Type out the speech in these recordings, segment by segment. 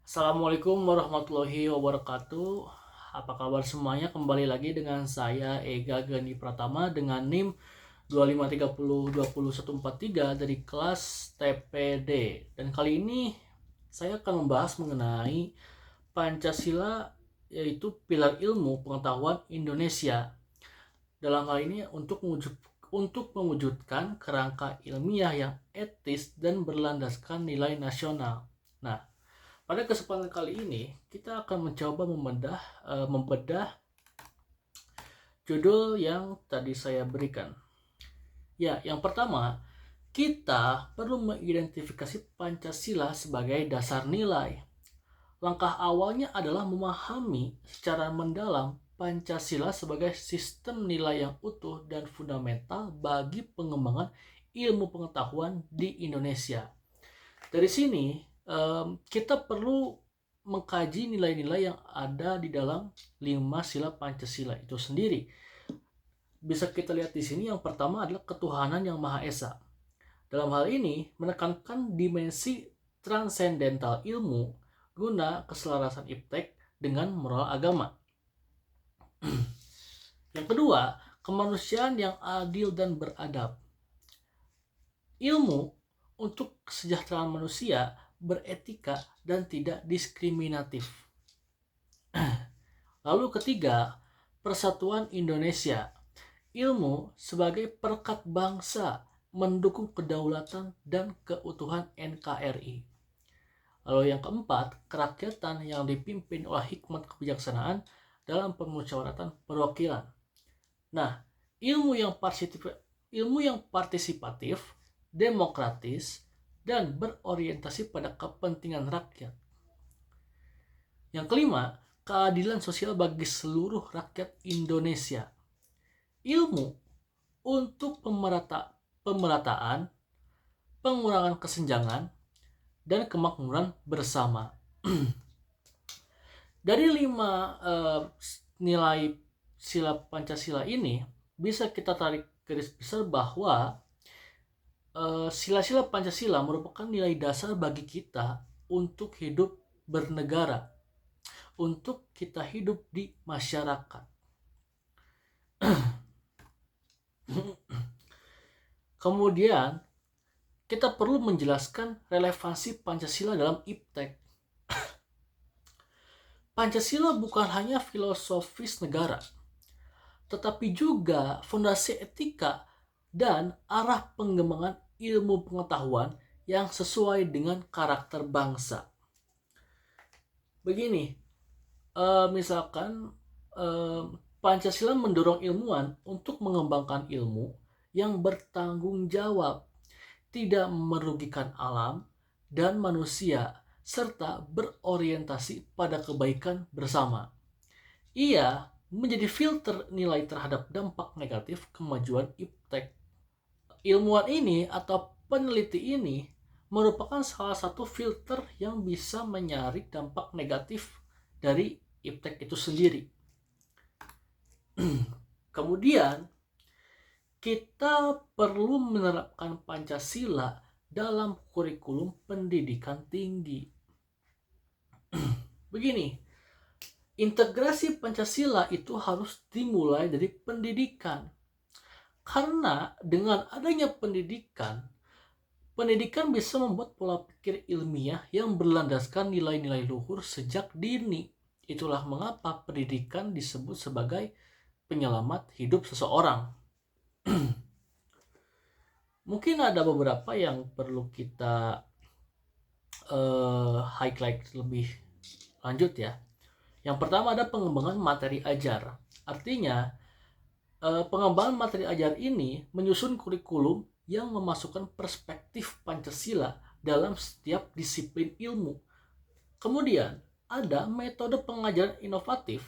Assalamualaikum warahmatullahi wabarakatuh. Apa kabar semuanya? Kembali lagi dengan saya Ega Gani Pratama dengan NIM 2530204143 dari kelas TPD. Dan kali ini saya akan membahas mengenai Pancasila, yaitu pilar ilmu pengetahuan Indonesia. Dalam hal ini untuk mewujudkan kerangka ilmiah yang etis dan berlandaskan nilai nasional. Nah, pada kesempatan kali ini kita akan mencoba membedah judul yang tadi saya berikan. Ya, yang pertama, kita perlu mengidentifikasi Pancasila sebagai dasar nilai. Langkah awalnya adalah memahami secara mendalam Pancasila sebagai sistem nilai yang utuh dan fundamental bagi pengembangan ilmu pengetahuan di Indonesia. Dari sini kita perlu mengkaji nilai-nilai yang ada di dalam 5 sila Pancasila itu sendiri. Bisa kita lihat di sini, yang pertama adalah ketuhanan yang Maha Esa. Dalam hal ini menekankan dimensi transendental ilmu guna keselarasan iptek dengan moral agama. Yang kedua, kemanusiaan yang adil dan beradab. Ilmu untuk kesejahteraan manusia, beretika, dan tidak diskriminatif. Lalu ketiga, persatuan Indonesia. Ilmu sebagai perekat bangsa, mendukung kedaulatan dan keutuhan NKRI. Lalu yang keempat, kerakyatan yang dipimpin oleh hikmat kebijaksanaan dalam permusyawaratan perwakilan. Nah, ilmu yang partisipatif, demokratis, dan berorientasi pada kepentingan rakyat. Yang kelima, keadilan sosial bagi seluruh rakyat Indonesia. Ilmu untuk pemerataan, pengurangan kesenjangan, dan kemakmuran bersama. Dari 5 nilai sila Pancasila ini, bisa kita tarik garis besar bahwa sila-sila Pancasila merupakan nilai dasar bagi kita untuk hidup bernegara, untuk kita hidup di masyarakat. Kemudian, kita perlu menjelaskan relevansi Pancasila dalam iptek. Pancasila bukan hanya filosofis negara, tetapi juga fondasi etika dan arah pengembangan ilmu pengetahuan yang sesuai dengan karakter bangsa. Begini, misalkan Pancasila mendorong ilmuwan untuk mengembangkan ilmu yang bertanggung jawab, tidak merugikan alam dan manusia, serta berorientasi pada kebaikan bersama. Ia menjadi filter nilai terhadap dampak negatif kemajuan iptek. Ilmuwan ini atau peneliti ini merupakan salah satu filter yang bisa menyaring dampak negatif dari iptek itu sendiri. Kemudian, kita perlu menerapkan Pancasila dalam kurikulum pendidikan tinggi. Begini, integrasi Pancasila itu harus dimulai dari pendidikan. Karena dengan adanya pendidikan bisa membuat pola pikir ilmiah yang berlandaskan nilai-nilai luhur sejak dini. Itulah mengapa pendidikan disebut sebagai penyelamat hidup seseorang. Mungkin ada beberapa yang perlu kita highlight lebih lanjut ya. Yang pertama ada pengembangan materi ajar. Artinya pengembangan materi ajar ini menyusun kurikulum yang memasukkan perspektif Pancasila dalam setiap disiplin ilmu. Kemudian ada metode pengajaran inovatif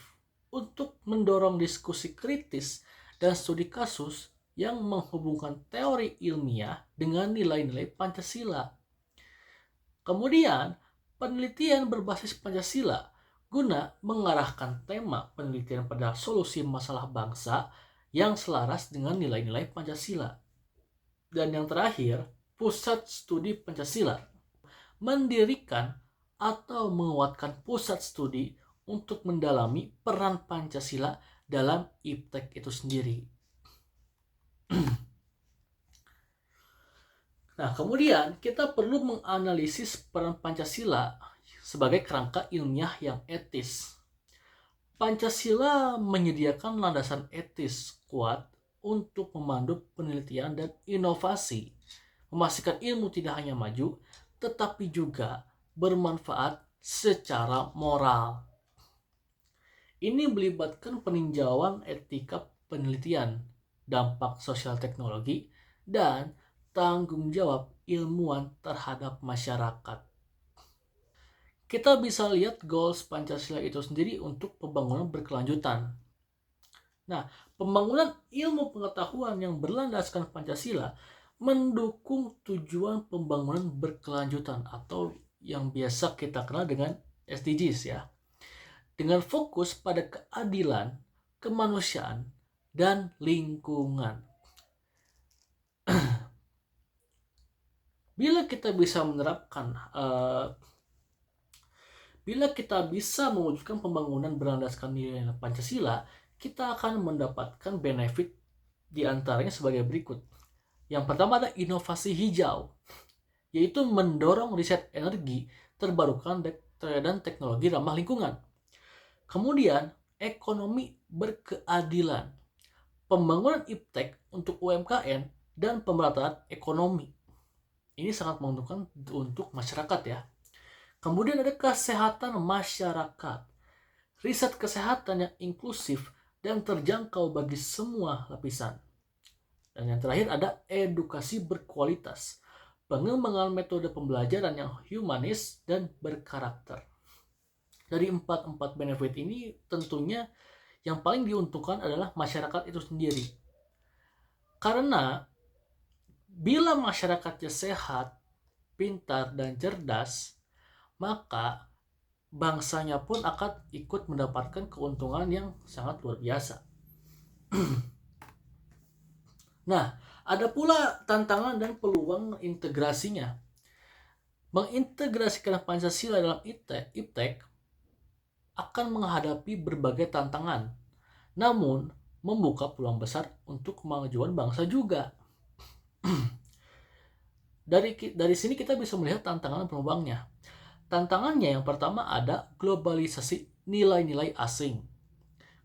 untuk mendorong diskusi kritis dan studi kasus yang menghubungkan teori ilmiah dengan nilai-nilai Pancasila. Kemudian penelitian berbasis Pancasila guna mengarahkan tema penelitian pada solusi masalah bangsa yang selaras dengan nilai-nilai Pancasila. Dan yang terakhir, pusat studi Pancasila mendirikan atau menguatkan pusat studi untuk mendalami peran Pancasila dalam IPTEK itu sendiri. Nah, kemudian kita perlu menganalisis peran Pancasila sebagai kerangka ilmiah yang etis. Pancasila menyediakan landasan etis kuat untuk memandu penelitian dan inovasi, memastikan ilmu tidak hanya maju, tetapi juga bermanfaat secara moral. Ini melibatkan peninjauan etika penelitian, dampak sosial teknologi, dan tanggung jawab ilmuwan terhadap masyarakat. Kita bisa lihat goals Pancasila itu sendiri untuk pembangunan berkelanjutan. Nah, pembangunan ilmu pengetahuan yang berlandaskan Pancasila mendukung tujuan pembangunan berkelanjutan atau yang biasa kita kenal dengan SDGs ya. Dengan fokus pada keadilan, kemanusiaan, dan lingkungan. Bila kita bisa mewujudkan pembangunan berlandaskan nilai Pancasila, kita akan mendapatkan benefit diantaranya sebagai berikut. Yang pertama ada inovasi hijau, yaitu mendorong riset energi terbarukan dan teknologi ramah lingkungan. Kemudian, ekonomi berkeadilan, pembangunan IPTEK untuk UMKM dan pemerataan ekonomi. Ini sangat menguntungkan untuk masyarakat ya. Kemudian ada kesehatan masyarakat, riset kesehatan yang inklusif dan terjangkau bagi semua lapisan. Dan yang terakhir ada edukasi berkualitas, pengembangan metode pembelajaran yang humanis dan berkarakter. Dari empat benefit ini tentunya yang paling diuntungkan adalah masyarakat itu sendiri. Karena bila masyarakatnya sehat, pintar, dan cerdas, maka bangsanya pun akan ikut mendapatkan keuntungan yang sangat luar biasa. Nah, ada pula tantangan dan peluang integrasinya. Mengintegrasikan Pancasila dalam IPTEK akan menghadapi berbagai tantangan, namun membuka peluang besar untuk kemajuan bangsa juga. Dari sini kita bisa melihat tantangan dan peluangnya. Tantangannya yang pertama ada globalisasi nilai-nilai asing.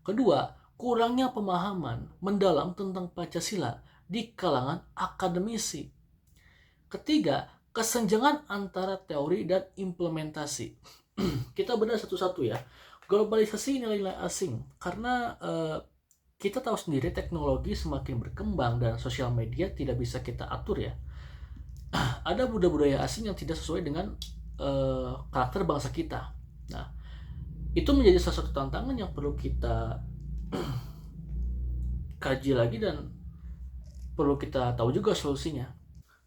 Kedua, kurangnya pemahaman mendalam tentang Pancasila di kalangan akademisi. Ketiga, kesenjangan antara teori dan implementasi. Kita bedah satu-satu ya. Globalisasi nilai-nilai asing, karena kita tahu sendiri teknologi semakin berkembang dan sosial media tidak bisa kita atur ya. Ada budaya-budaya asing yang tidak sesuai dengan karakter bangsa kita. Nah, itu menjadi salah satu tantangan yang perlu kita kaji lagi dan perlu kita tahu juga solusinya.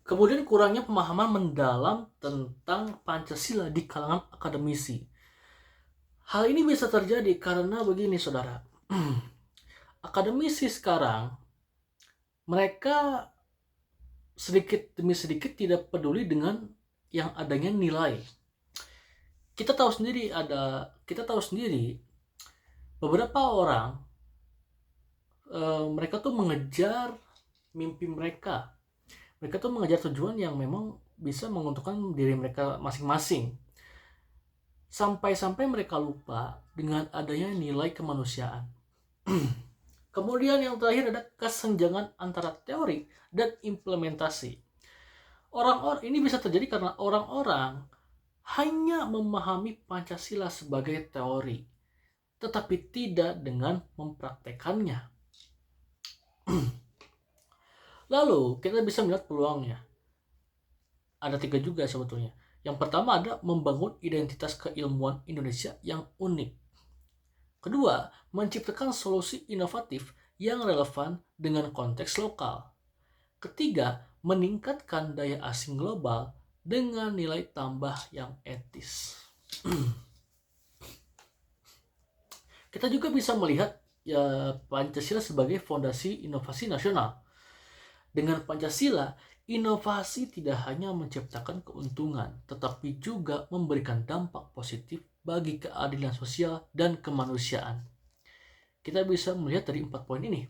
Kemudian kurangnya pemahaman mendalam tentang Pancasila di kalangan akademisi. Hal ini bisa terjadi karena begini saudara. Akademisi sekarang mereka sedikit demi sedikit tidak peduli dengan yang adanya nilai. Kita tahu sendiri beberapa orang mereka tuh mengejar mimpi mereka. Mereka tuh mengejar tujuan yang memang bisa menguntungkan diri mereka masing-masing. Sampai-sampai mereka lupa dengan adanya nilai kemanusiaan. Kemudian yang terakhir ada kesenjangan antara teori dan implementasi. Ini bisa terjadi karena orang-orang hanya memahami Pancasila sebagai teori, tetapi tidak dengan mempraktekannya. Lalu kita bisa melihat peluangnya. Ada 3 juga sebetulnya. Yang pertama ada membangun identitas keilmuan Indonesia yang unik. Kedua, menciptakan solusi inovatif yang relevan dengan konteks lokal. Ketiga, meningkatkan daya asing global dengan nilai tambah yang etis. Kita juga bisa melihat Pancasila sebagai fondasi inovasi nasional. Dengan Pancasila, Inovasi tidak hanya menciptakan keuntungan, tetapi juga memberikan dampak positif bagi keadilan sosial dan kemanusiaan. Kita bisa melihat dari 4 poin ini.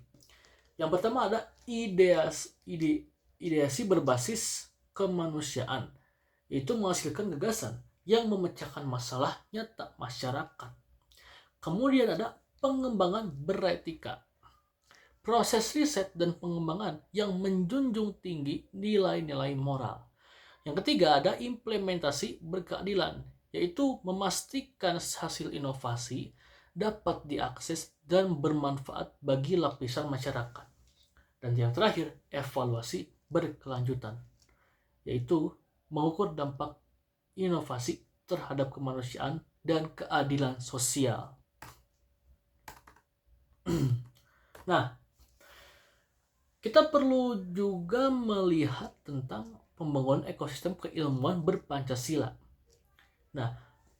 Yang pertama ada ideasi berbasis kemanusiaan, yaitu menghasilkan gagasan yang memecahkan masalah nyata masyarakat. Kemudian ada pengembangan beretika, proses riset dan pengembangan yang menjunjung tinggi nilai-nilai moral. Yang ketiga ada implementasi berkeadilan, yaitu memastikan hasil inovasi dapat diakses dan bermanfaat bagi lapisan masyarakat. Dan yang terakhir, evaluasi berkelanjutan, yaitu mengukur dampak inovasi terhadap kemanusiaan dan keadilan sosial. Nah, kita perlu juga melihat tentang pembangunan ekosistem keilmuan berpancasila. Nah,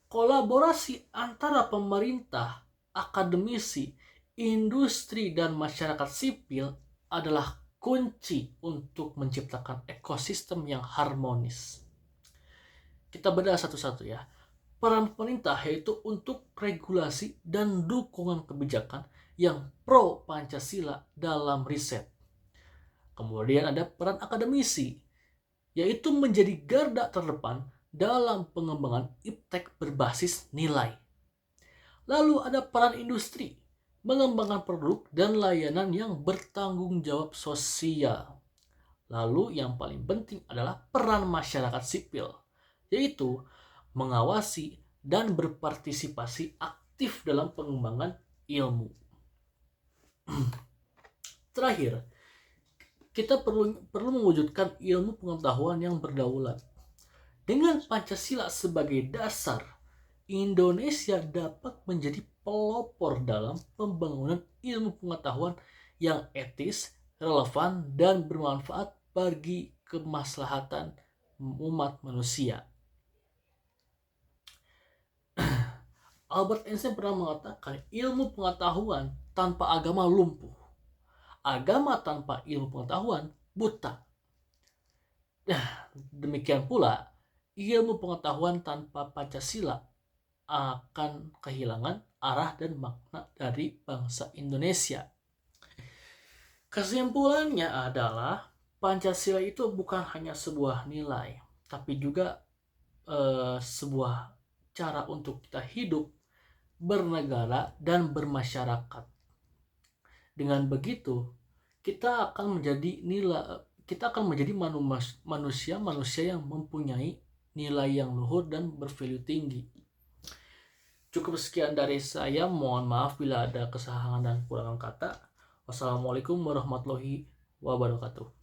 kolaborasi antara pemerintah, akademisi, industri, dan masyarakat sipil adalah kunci untuk menciptakan ekosistem yang harmonis. Kita bedah satu-satu ya. Peran pemerintah yaitu untuk regulasi dan dukungan kebijakan yang pro Pancasila dalam riset. Kemudian ada peran akademisi, yaitu menjadi garda terdepan dalam pengembangan iptek berbasis nilai. Lalu ada peran industri, mengembangkan produk dan layanan yang bertanggung jawab sosial. Lalu yang paling penting adalah peran masyarakat sipil, yaitu mengawasi dan berpartisipasi aktif dalam pengembangan ilmu. Terakhir, kita perlu mewujudkan ilmu pengetahuan yang berdaulat. Dengan Pancasila sebagai dasar, Indonesia dapat menjadi pelopor dalam pembangunan ilmu pengetahuan yang etis, relevan, dan bermanfaat bagi kemaslahatan umat manusia. Albert Einstein pernah mengatakan, ilmu pengetahuan tanpa agama lumpuh. Agama tanpa ilmu pengetahuan buta. Demikian pula, ilmu pengetahuan tanpa Pancasila akan kehilangan arah dan makna dari bangsa Indonesia. Kesimpulannya adalah Pancasila itu bukan hanya sebuah nilai, tapi juga sebuah cara untuk kita hidup, bernegara, dan bermasyarakat. Dengan begitu, kita akan menjadi manusia yang mempunyai nilai yang luhur dan bervalue tinggi. Cukup sekian dari saya. Mohon maaf bila ada kesalahan dan kekurangan kata. Wassalamualaikum warahmatullahi wabarakatuh.